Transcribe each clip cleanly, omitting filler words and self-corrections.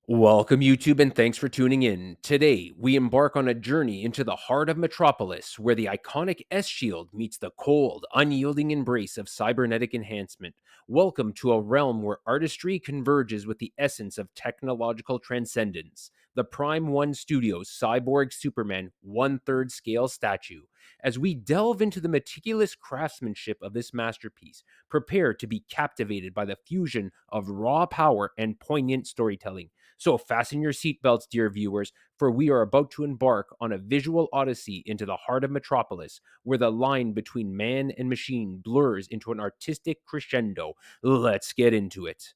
Welcome, YouTube, and thanks for tuning in. Today, we embark on a journey into the heart of Metropolis, where the iconic S Shield meets the cold, unyielding embrace of cybernetic enhancement. Welcome to a realm where artistry converges with the essence of technological transcendence. The Prime One Studios Cyborg Superman one-third scale statue. As we delve into the meticulous craftsmanship of this masterpiece, prepare to be captivated by the fusion of raw power and poignant storytelling. So fasten your seatbelts, dear viewers, for we are about to embark on a visual odyssey into the heart of Metropolis, where the line between man and machine blurs into an artistic crescendo. Let's get into it.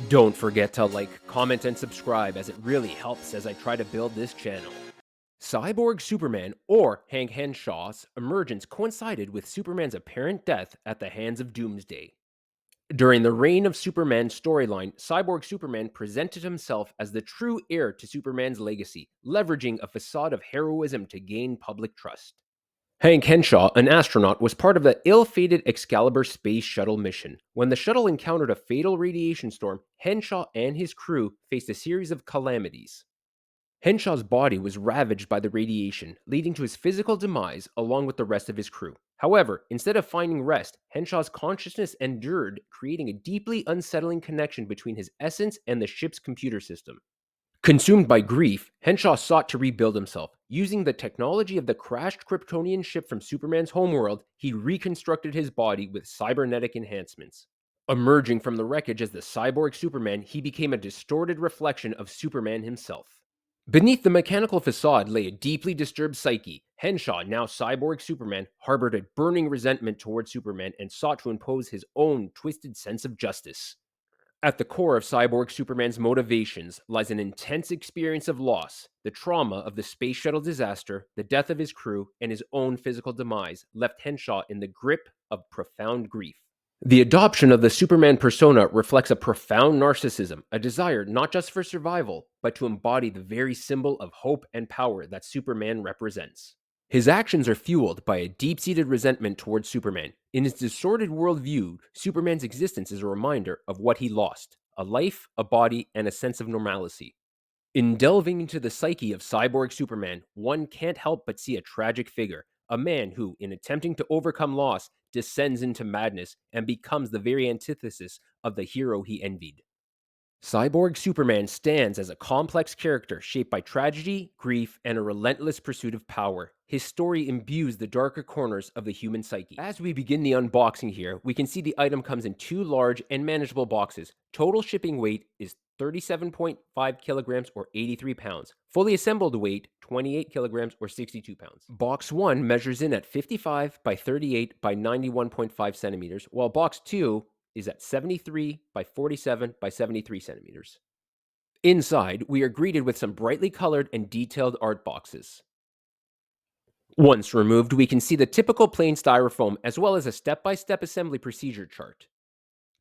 Don't forget to like, comment, and subscribe, as it really helps as I try to build this channel. Cyborg Superman, or Hank Henshaw's emergence, coincided with Superman's apparent death at the hands of Doomsday. During the reign of Superman's storyline, Cyborg Superman presented himself as the true heir to Superman's legacy, leveraging a facade of heroism to gain public trust. Hank Henshaw, an astronaut, was part of the ill-fated Excalibur space shuttle mission. When the shuttle encountered a fatal radiation storm, Henshaw and his crew faced a series of calamities. Henshaw's body was ravaged by the radiation, leading to his physical demise along with the rest of his crew. However, instead of finding rest, Henshaw's consciousness endured, creating a deeply unsettling connection between his essence and the ship's computer system. Consumed by grief, Henshaw sought to rebuild himself. Using the technology of the crashed Kryptonian ship from Superman's homeworld, he reconstructed his body with cybernetic enhancements. Emerging from the wreckage as the cyborg Superman, he became a distorted reflection of Superman himself. Beneath the mechanical facade lay a deeply disturbed psyche. Henshaw, now cyborg Superman, harbored a burning resentment towards Superman and sought to impose his own twisted sense of justice. At the core of cyborg Superman's motivations lies an intense experience of loss. The trauma of the space shuttle disaster, the death of his crew, and his own physical demise left Henshaw in the grip of profound grief. The adoption of the Superman persona reflects a profound narcissism, a desire not just for survival, but to embody the very symbol of hope and power that Superman represents. His actions are fueled by a deep seated resentment towards Superman. In his distorted worldview, Superman's existence is a reminder of what he lost: a life, a body, and a sense of normalcy. In delving into the psyche of cyborg Superman, one can't help but see a tragic figure, a man who, in attempting to overcome loss, descends into madness and becomes the very antithesis of the hero he envied. Cyborg Superman stands as a complex character shaped by tragedy, grief, and a relentless pursuit of power. His story imbues the darker corners of the human psyche. As we begin the unboxing here, we can see the item comes in two large and manageable boxes. Total shipping weight is 37.5 kilograms or 83 pounds. Fully assembled weight, 28 kilograms or 62 pounds. Box 1 measures in at 55 by 38 by 91.5 centimeters, while box 2 is at 73 by 47 by 73 centimeters. Inside, we are greeted with some brightly colored and detailed art boxes. Once removed, we can see the typical plain styrofoam as well as a step-by-step assembly procedure chart.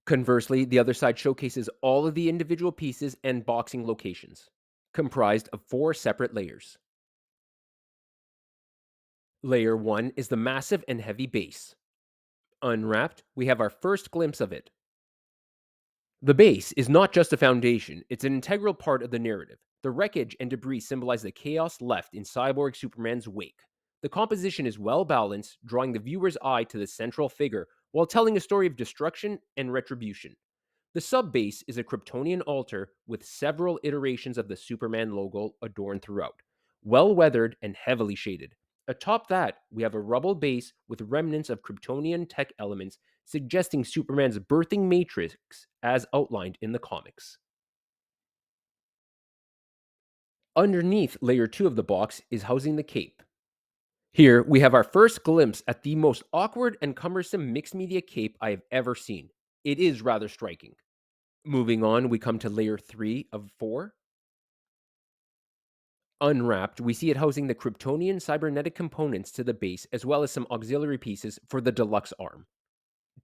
Conversely, the other side showcases all of the individual pieces and boxing locations, comprised of 4 separate layers. Layer 1 is the massive and heavy base. Unwrapped, we have our first glimpse of it. The base is not just a foundation, it's an integral part of the narrative. The wreckage and debris symbolize the chaos left in Cyborg Superman's wake. The composition is well balanced, drawing the viewer's eye to the central figure while telling a story of destruction and retribution. The sub-base is a Kryptonian altar with several iterations of the Superman logo adorned throughout, well weathered and heavily shaded. Atop that, we have a rubble base with remnants of Kryptonian tech elements suggesting Superman's birthing matrix as outlined in the comics. Underneath layer 2 of the box is housing the cape. Here, we have our first glimpse at the most awkward and cumbersome mixed media cape I have ever seen. It is rather striking. Moving on, we come to layer 3 of 4. Unwrapped, we see it housing the Kryptonian cybernetic components to the base as well as some auxiliary pieces for the deluxe arm.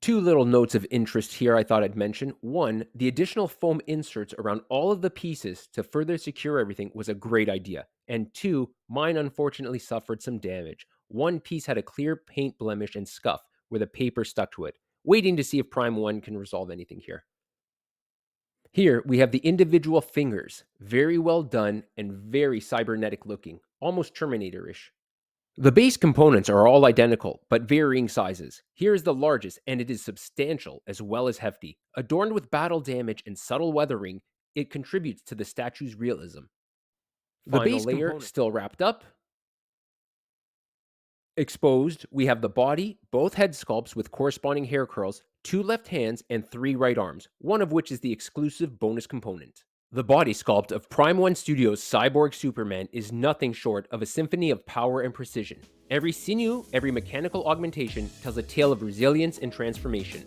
Two little notes of interest here I thought I'd mention. One, the additional foam inserts around all of the pieces to further secure everything was a great idea. And two, mine unfortunately suffered some damage. One piece had a clear paint blemish and scuff where the paper stuck to it. Waiting to see if Prime 1 can resolve anything here. Here we have the individual fingers. Very well done and very cybernetic looking, almost Terminator ish. The base components are all identical, but varying sizes. Here is the largest, and it is substantial as well as hefty. Adorned with battle damage and subtle weathering, it contributes to the statue's realism. The base layer still wrapped up. Exposed, we have the body, both head sculpts with corresponding hair curls, two left hands, and three right arms, one of which is the exclusive bonus component. The body sculpt of Prime 1 Studios' Cyborg Superman is nothing short of a symphony of power and precision. Every sinew, every mechanical augmentation tells a tale of resilience and transformation.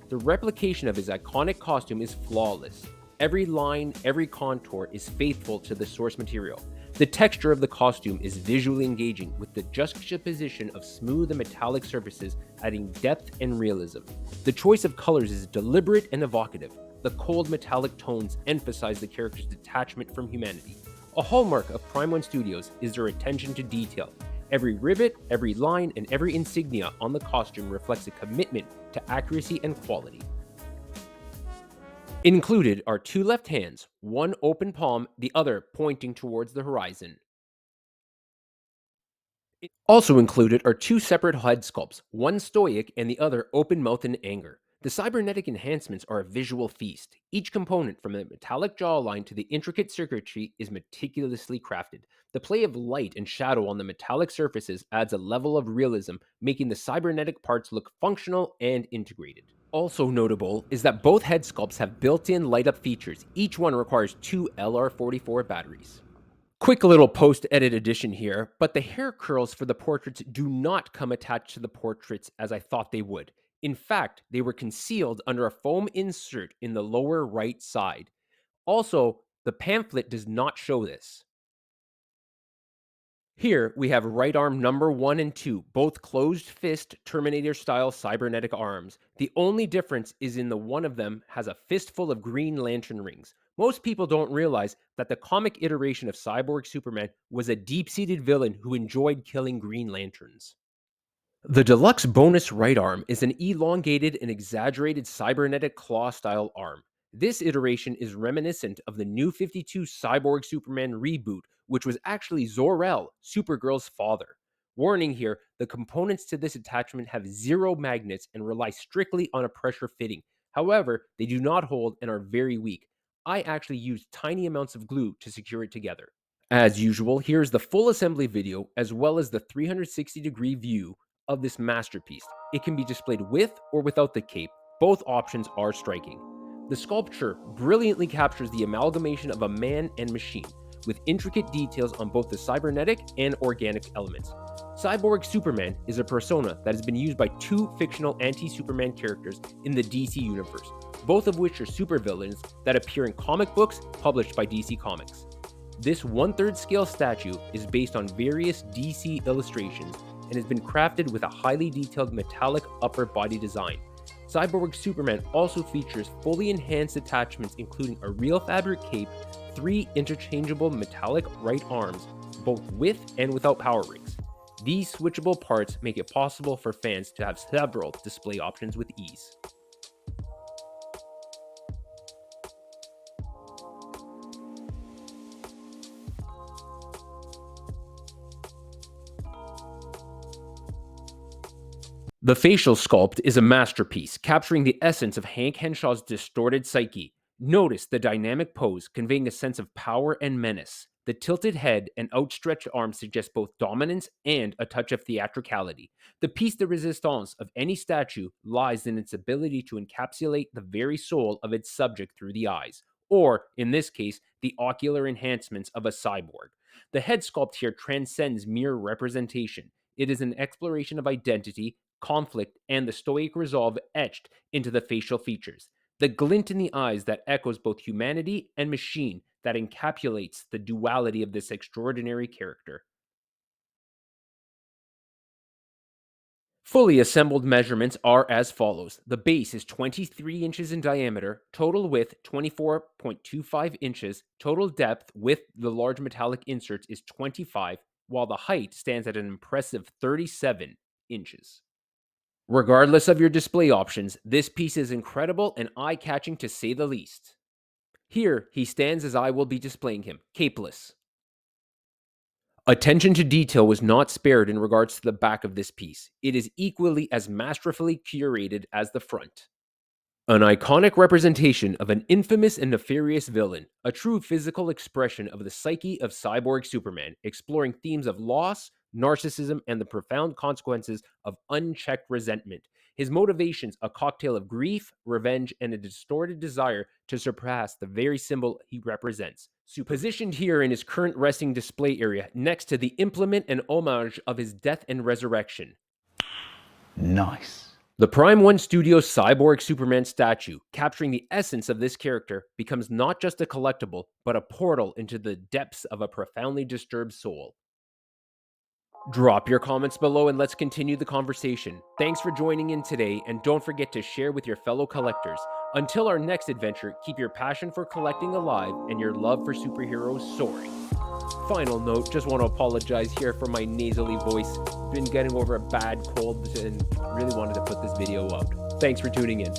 The replication of his iconic costume is flawless. Every line, every contour is faithful to the source material. The texture of the costume is visually engaging, with the juxtaposition of smooth and metallic surfaces adding depth and realism. The choice of colors is deliberate and evocative. The cold metallic tones emphasize the character's detachment from humanity. A hallmark of Prime 1 Studios is their attention to detail. Every rivet, every line, and every insignia on the costume reflects a commitment to accuracy and quality. Included are two left hands, one open palm, the other pointing towards the horizon. Also included are two separate head sculpts, one stoic and the other open mouthed in anger. The cybernetic enhancements are a visual feast. Each component, from the metallic jawline to the intricate circuitry, is meticulously crafted. The play of light and shadow on the metallic surfaces adds a level of realism, making the cybernetic parts look functional and integrated. Also notable is that both head sculpts have built-in light-up features. Each one requires two LR44 batteries. Quick little post-edit addition here, but the hair curls for the portraits do not come attached to the portraits as I thought they would. In fact, they were concealed under a foam insert in the lower right side. Also, the pamphlet does not show this. Here we have right arm number 1 and 2, both closed fist Terminator style cybernetic arms. The only difference is in the one of them has a fistful of Green Lantern rings. Most people don't realize that the comic iteration of Cyborg Superman was a deep-seated villain who enjoyed killing Green Lanterns. The deluxe bonus right arm is an elongated and exaggerated cybernetic claw-style arm. This iteration is reminiscent of the New 52 Cyborg Superman reboot, which was actually Zor-El, Supergirl's father. Warning here, the components to this attachment have zero magnets and rely strictly on a pressure fitting. However, they do not hold and are very weak. I actually used tiny amounts of glue to secure it together. As usual, here's the full assembly video as well as the 360-degree view of this masterpiece. It can be displayed with or without the cape. Both options are striking. The sculpture brilliantly captures the amalgamation of a man and machine, with intricate details on both the cybernetic and organic elements. Cyborg Superman is a persona that has been used by two fictional anti-Superman characters in the DC universe, both of which are supervillains that appear in comic books published by DC Comics. This 1/3 scale statue is based on various DC illustrations and has been crafted with a highly detailed metallic upper body design. Cyborg Superman also features fully enhanced attachments including a real fabric cape, 3 interchangeable metallic right arms, both with and without power rings. These switchable parts make it possible for fans to have several display options with ease. The facial sculpt is a masterpiece, capturing the essence of Hank Henshaw's distorted psyche. Notice the dynamic pose, conveying a sense of power and menace. The tilted head and outstretched arms suggest both dominance and a touch of theatricality. The piece de resistance of any statue lies in its ability to encapsulate the very soul of its subject through the eyes, or, in this case, the ocular enhancements of a cyborg. The head sculpt here transcends mere representation. It is an exploration of identity, conflict, and the stoic resolve etched into the facial features. The glint in the eyes that echoes both humanity and machine that encapsulates the duality of this extraordinary character. Fully assembled measurements are as follows. The base is 23 inches in diameter, total width 24.25 inches, total depth with the large metallic inserts is 25, while the height stands at an impressive 37 inches. Regardless of your display options, this piece is incredible and eye-catching to say the least. Here, he stands as I will be displaying him, capeless. Attention to detail was not spared in regards to the back of this piece. It is equally as masterfully curated as the front. An iconic representation of an infamous and nefarious villain, a true physical expression of the psyche of Cyborg Superman, exploring themes of loss, narcissism, and the profound consequences of unchecked resentment. His motivations, a cocktail of grief, revenge, and a distorted desire to surpass the very symbol he represents. Positioned here in his current resting display area next to the implement and homage of his death and resurrection. Nice. The Prime 1 Studios Cyborg Superman statue, capturing the essence of this character, becomes not just a collectible, but a portal into the depths of a profoundly disturbed soul. Drop your comments below and let's continue the conversation. Thanks for joining in today, and don't forget to share with your fellow collectors. Until our next adventure, keep your passion for collecting alive and your love for superheroes soaring. Final note, just want to apologize here for my nasally voice. Been getting over a bad cold and really wanted to put this video out. Thanks for tuning in.